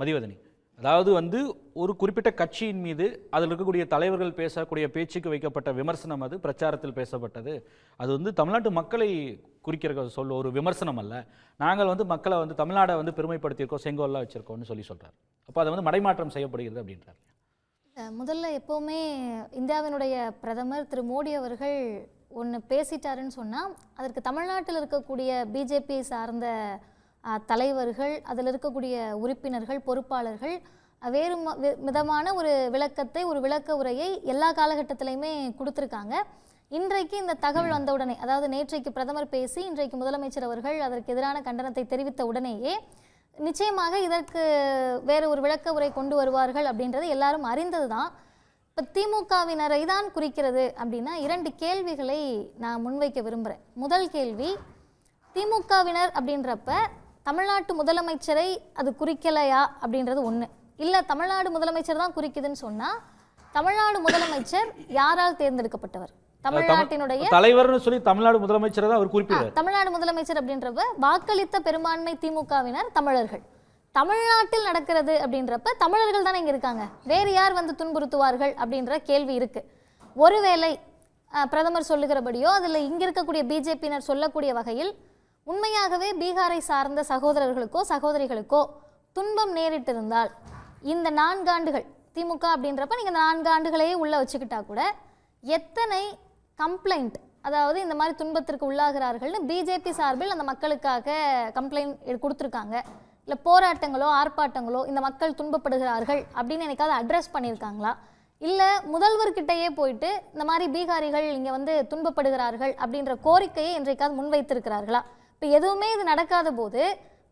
மதிவதனி, அதாவது ஒரு குறிப்பிட்ட கட்சியின் மீது அதில் இருக்கக்கூடிய தலைவர்கள் பேசக்கூடிய பேச்சுக்கு வைக்கப்பட்ட விமர்சனம், அது பிரச்சாரத்தில் பேசப்பட்டது. அது தமிழ்நாட்டு மக்களை குறிக்கிற சொல்ல ஒரு விமர்சனம் அல்ல. நாங்கள் மக்களை தமிழ்நாடை பெருமைப்படுத்தியிருக்கோம், செங்கோல்லாம் வச்சிருக்கோம்னு சொல்றார். அப்போ அதை மடைமாற்றம் செய்யப்படுகிறது அப்படின்றார். முதல்ல எப்போவுமே இந்தியாவினுடைய பிரதமர் திரு மோடி அவர்கள் ஒன்று பேசிட்டாருன்னு சொன்னால் அதற்கு தமிழ்நாட்டில் இருக்கக்கூடிய பிஜேபி சார்ந்த தலைவர்கள், அதில் இருக்கக்கூடிய உறுப்பினர்கள், பொறுப்பாளர்கள் வேறு விதமான ஒரு விளக்கத்தை, ஒரு விளக்க உரையை எல்லா காலகட்டத்திலையுமே கொடுத்துருக்காங்க. இன்றைக்கு இந்த தகவல் வந்த உடனே, அதாவது நேற்றைக்கு பிரதமர் பேசி இன்றைக்கு முதலமைச்சர் அவர்கள் அதற்கு எதிரான கண்டனத்தை தெரிவித்த உடனேயே நிச்சயமாக இதற்கு வேறு ஒரு விளக்க உரை கொண்டு வருவார்கள் அப்படின்றது எல்லாரும் அறிந்தது தான். இப்போ திமுகவினரை தான் குறிக்கிறது அப்படின்னா 2 கேள்விகளை நான் முன்வைக்க விரும்புகிறேன். முதல் கேள்வி, திமுகவினர் அப்படின்றப்ப தமிழ்நாட்டு முதலமைச்சரை அது குறிக்கலையா அப்படின்றது ஒன்று. இல்லை தமிழ்நாடு முதலமைச்சர் தான் குறிக்குதுன்னு சொன்னால் தமிழ்நாடு முதலமைச்சர் யாரால் தேர்ந்தெடுக்கப்பட்டவர்? தமிழ்நாட்டினுடைய தலைவர்னு சொல்லி தமிழ்நாடு முதலமைச்சர் தான் அவர் குறிப்பிட்டார். தமிழ்நாடு முதலமைச்சர் அப்படின்றப்ப வாக்களித்த பெரும்பான்மை திமுகவினர் தமிழர்கள். தமிழ்நாட்டில் நடக்கிறது அப்படின்றப்ப தமிழர்கள் தானே இங்கே இருக்காங்க, வேறு யார் துன்புறுத்துவார்கள் அப்படின்ற கேள்வி இருக்கு. ஒருவேளை பிரதமர் சொல்லுகிறபடியோ அதில் இங்கே இருக்கக்கூடிய பிஜேபியினர் சொல்லக்கூடிய வகையில் உண்மையாகவே பீகாரை சார்ந்த சகோதரர்களுக்கோ சகோதரிகளுக்கோ துன்பம் நேரிட்டிருந்தால் இந்த 4 ஆண்டுகள் திமுக அப்படின்றப்ப நீங்கள் இந்த 4 ஆண்டுகளையே உள்ள வச்சுக்கிட்டா கூட எத்தனை கம்ப்ளைண்ட், அதாவது இந்த மாதிரி துன்பத்திற்கு உள்ளாகிறார்கள்னு பிஜேபி சார்பில் அந்த மக்களுக்காக கம்ப்ளைண்ட் கொடுத்துருக்காங்க, இல்லை போராட்டங்களோ ஆர்ப்பாட்டங்களோ இந்த மக்கள் துன்பப்படுகிறார்கள் அப்படின்னு எனக்காவது அட்ரஸ் பண்ணியிருக்காங்களா? இல்லை முதல்வர்கிட்டையே போயிட்டு இந்த மாதிரி பீகாரிகள் இங்கே துன்பப்படுகிறார்கள் அப்படின்ற கோரிக்கையை இன்றைக்காவது முன்வைத்திருக்கிறார்களா? இப்போ எதுவுமே இது நடக்காத போது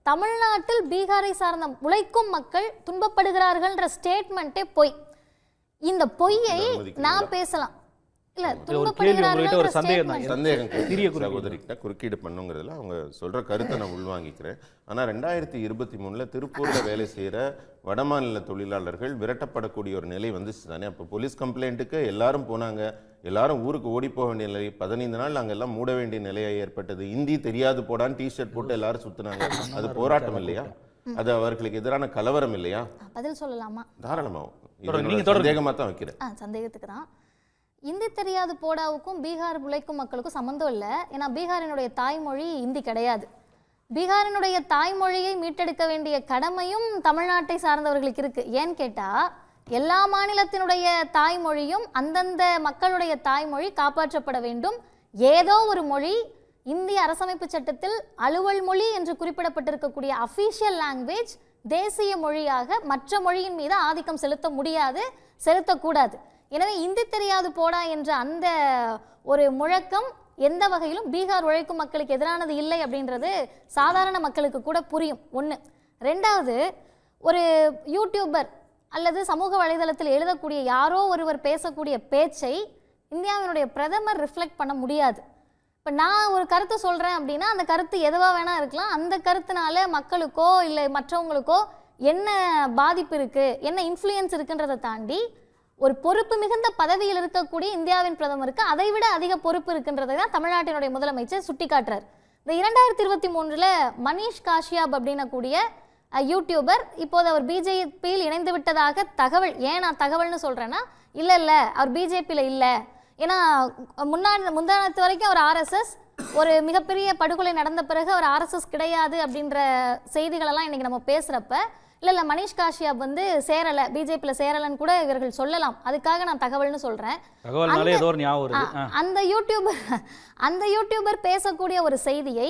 தமிழ்நாட்டில் பீகாரை சார்ந்த உழைக்கும் மக்கள் துன்பப்படுகிறார்கள்ன்ற ஸ்டேட்மெண்ட்டே பொய். இந்த பொய்யை நான் பேசலாம். குறுக்கீடு பண்ணுங்கிறதுல அவங்க சொல்ற கருத்தை நான் உள்வாங்கிக்கிறேன். ஆனா 2023 திருப்பூர்ல வேலை செய்யற வடமாநில தொழிலாளர்கள் விரட்டப்படக்கூடிய ஒரு நிலை தானே. அப்போ போலீஸ் கம்ப்ளைண்ட்டுக்கு எல்லாரும் போனாங்க, எல்லாரும் ஊருக்கு ஓடி போக வேண்டிய நிலை, 15 நாள் அங்க எல்லாம் மூட வேண்டிய நிலையை ஏற்பட்டது. இந்தி தெரியாது போடான்னு டிஷர்ட் போட்டு எல்லாரும் சுத்தினாங்க. அது போராட்டம் இல்லையா? அது அவர்களுக்கு எதிரான கலவரம் இல்லையா? பதில் சொல்லலாமா? தாராளமா. சந்தேகமா தான் வைக்கிறேன். சந்தேகத்துக்கு தான். இந்தி தெரியாது போடாவுக்கும் பீகார் உழைக்கும் மக்களுக்கும் சம்மந்தம் இல்லை. ஏன்னா பீகாரினுடைய தாய்மொழி இந்தி கிடையாது. பீகாரினுடைய தாய்மொழியை மீட்டெடுக்க வேண்டிய கடமையும் தமிழ்நாட்டை சார்ந்தவர்களுக்கு இருக்கு. ஏன்னு கேட்டா எல்லா மாநிலத்தினுடைய தாய்மொழியும் அந்தந்த மக்களுடைய தாய்மொழி காப்பாற்றப்பட வேண்டும். ஏதோ ஒரு மொழி இந்திய அரசமைப்பு சட்டத்தில் அலுவல் மொழி என்று குறிப்பிடப்பட்டிருக்கக்கூடிய அஃபீஷியல் லாங்குவேஜ் தேசிய மொழியாக மற்ற மொழியின் மீது ஆதிக்கம் செலுத்த முடியாது, செலுத்தக்கூடாது. எனவே இந்தி தெரியாது போடா என்ற அந்த ஒரு முழக்கம் எந்த வகையிலும் பீகார் உழைக்கும் மக்களுக்கு எதிரானது இல்லை அப்படின்றது சாதாரண மக்களுக்கு கூட புரியும். 1. 2வது, ஒரு யூடியூபர் அல்லது சமூக வலைதளத்தில் எழுதக்கூடிய யாரோ ஒருவர் பேசக்கூடிய பேச்சை இந்தியாவினுடைய பிரதமர் ரிஃப்ளெக்ட் பண்ண முடியாது. இப்போ நான் ஒரு கருத்தை சொல்கிறேன் அப்படின்னா அந்த கருத்து எதுவாக வேணா இருக்கலாம். அந்த கருத்துனால மக்களுக்கோ இல்லை மற்றவங்களுக்கோ என்ன பாதிப்பு இருக்குது, என்ன இன்ஃப்ளூயன்ஸ் இருக்குன்றதை தாண்டி ஒரு பொறுப்பு மிகுந்த பதவியில் இருக்கக்கூடிய இந்தியாவின் பிரதமருக்கு அதை விட அதிக பொறுப்பு இருக்கின்றதை தான் தமிழ்நாட்டினுடைய முதலமைச்சர் சுட்டி காட்டுறார். இந்த 2023 மனிஷ் காஷ்யப் அப்படின்னக்கூடிய யூடியூபர் இப்போது அவர் பிஜேபியில் இணைந்து விட்டதாக தகவல். ஏன் நான் தகவல்னு சொல்கிறேன்னா, இல்லை அவர் பிஜேபியில் இல்லை, ஏன்னா முந்தானத்து வரைக்கும் அவர் ஆர்எஸ்எஸ், ஒரு மிகப்பெரிய படுகொலை நடந்த பிறகு அவர் ஆர்எஸ்எஸ் கிடையாது அப்படின்ற செய்திகளெல்லாம் இன்றைக்கி நம்ம பேசுகிறப்ப இல்லை மனிஷ் காஷ்யப் சேரலை, பிஜேபியில் சேரலைன்னு கூட இவர்கள் சொல்லலாம். அதுக்காக நான் தகவல்னு சொல்கிறேன். அந்த யூடியூபர் பேசக்கூடிய ஒரு செய்தியை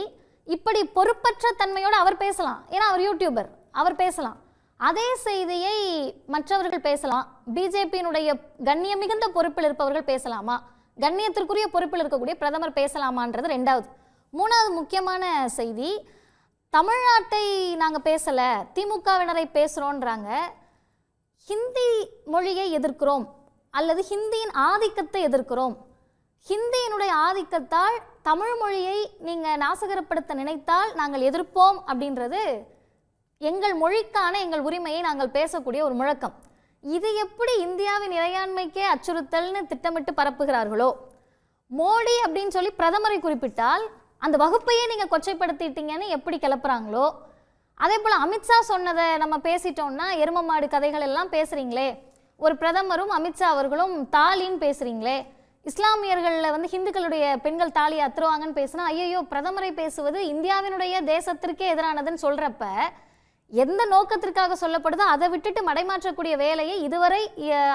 இப்படி பொறுப்பற்ற தன்மையோடு அவர் பேசலாம். ஏன்னா அவர் யூடியூபர், அவர் பேசலாம். அதே செய்தியை மற்றவர்கள் பேசலாம். பிஜேபியினுடைய கண்ணியம் மிகுந்த பொறுப்பில் இருப்பவர்கள் பேசலாமா? கண்ணியத்திற்குரிய பொறுப்பில் இருக்கக்கூடிய பிரதமர் பேசலாமான்றது 2வது. 3வது முக்கியமான செய்தி, தமிழ்நாட்டை நாங்கள் பேசலை, திமுகவினரை பேசுகிறோன்றாங்க. ஹிந்தி மொழியை எதிர்க்கிறோம் அல்லது ஹிந்தியின் ஆதிக்கத்தை எதிர்க்கிறோம். ஹிந்தியினுடைய ஆதிக்கத்தால் தமிழ் மொழியை நீங்கள் நாசகரப்படுத்த நினைத்தால் நாங்கள் எதிர்ப்போம் அப்படின்றது எங்கள் மொழிக்கான எங்கள் உரிமையை நாங்கள் பேசக்கூடிய ஒரு முழக்கம். இது எப்படி இந்தியாவின் இறையாண்மைக்கே அச்சுறுத்தல்னு திட்டமிட்டு பரப்புகிறார்களோ, மோடி அப்படின்னு சொல்லி பிரதமரை குறிப்பிட்டால் அந்த வகுப்பையே நீங்கள் கொச்சைப்படுத்திட்டீங்கன்னு எப்படி கிளப்புறாங்களோ, அதே போல அமித்ஷா சொன்னதை நம்ம பேசிட்டோம்னா எரும மாடு கதைகள் எல்லாம் பேசுறீங்களே, ஒரு பிரதமரும் அமித்ஷா அவர்களும் தாலின்னு பேசுறீங்களே, இஸ்லாமியர்கள்ல வந்து ஹிந்துக்களுடைய பெண்கள் தாலி அத்துருவாங்கன்னு பேசினா ஐயோ பிரதமரை பேசுவது இந்தியாவினுடைய தேசத்திற்கே எதிரானதுன்னு சொல்றப்ப எந்த நோக்கத்திற்காக சொல்லப்படுதோ அதை விட்டுட்டு மடைமாற்றக்கூடிய வேலையை இதுவரை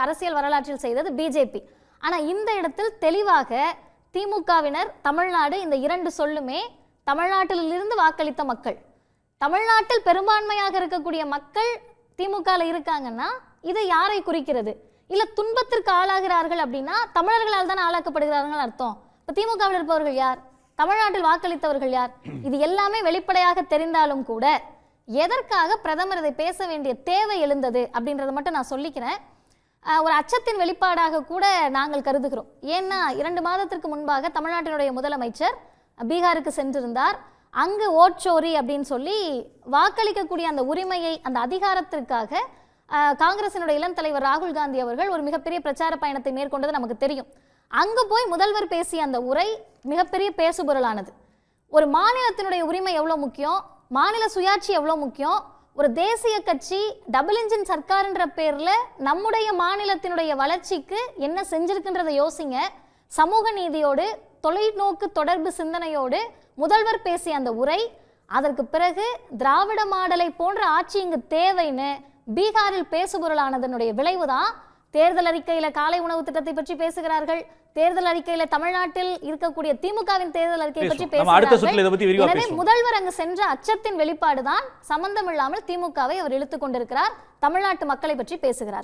அரசியல் வரலாற்றில் செய்தது பிஜேபி. ஆனா இந்த இடத்தில் தெளிவாக திமுகவினர் தமிழ்நாடு இந்த இரண்டு சொல்லுமே தமிழ்நாட்டிலிருந்து வாக்களித்த மக்கள், தமிழ்நாட்டில் பெரும்பான்மையாக இருக்கக்கூடிய மக்கள் திமுகல இருக்காங்கன்னா இது யாரை குறிக்கிறது? இல்ல துன்பத்திற்கு ஆளாகிறார்கள் அப்படின்னா தமிழர்களால் தான் ஆளாக்கப்படுகிறார்கள் அர்த்தம். இப்ப திமுகவில் இருப்பவர்கள் யார்? தமிழ்நாட்டில் வாக்களித்தவர்கள் யார்? இது எல்லாமே வெளிப்படையாக தெரிந்தாலும் கூட எதற்காக பிரதமர் இதை பேச வேண்டிய தேவை எழுந்தது அப்படின்றத மட்டும் நான் சொல்லிக்கிறேன். ஒரு அச்சத்தின் வெளிப்பாடாக கூட நாங்கள் கருதுகிறோம். ஏன்னா 2 மாதத்திற்கு முன்பாக தமிழ்நாட்டினுடைய முதலமைச்சர் பீகாருக்கு சென்றிருந்தார். அங்கு ஓட்சோரி அப்படின்னு சொல்லி வாக்களிக்கக்கூடிய அந்த உரிமையை, அந்த அதிகாரத்திற்காக காங்கிரசினுடைய இளம் தலைவர் ராகுல் காந்தி அவர்கள் ஒரு மிகப்பெரிய பிரச்சார பயணத்தை மேற்கொண்டது நமக்கு தெரியும். அங்கு போய் முதல்வர் பேசிய அந்த உரை மிகப்பெரிய பேசுபொருளானது. ஒரு மாநிலத்தினுடைய உரிமை எவ்வளவு முக்கியம், மாநில சுயாட்சி எவ்வளவு முக்கியம், ஒரு தேசிய கட்சி டபுள் இன்ஜின் சர்க்கார்ன்ற பேர்ல நம்முடைய மாநிலத்தினுடைய வளர்ச்சிக்கு என்ன செஞ்சிருக்குன்றதை யோசிங்க. சமூக நீதியோடு தொலைநோக்கு தொடர்பு சிந்தனையோடு முதல்வர் பேசிய அந்த உரை, அதற்கு பிறகு திராவிட மாடலை போன்ற ஆட்சி இங்கு தேவைன்னு பீகாரில் பேசுபொருளானதனுடைய விளைவுதான். தேர்தல் அறிக்கையில காலை உணவு திட்டத்தை பற்றி பேசுகிறார்கள், தேர்தல் அறிக்கையில தமிழ்நாட்டில் இருக்கக்கூடிய திமுகவின் தேர்தல் அறிக்கையை பற்றி பேசுகிறார்கள். எனவே முதல்வர் அங்கு சென்ற அச்சத்தின் வெளிப்பாடுதான் சம்பந்தம் இல்லாமல் திமுகவை அவர் இழுத்துக் கொண்டிருக்கிறார், தமிழ்நாட்டு மக்களை பற்றி பேசுகிறார்.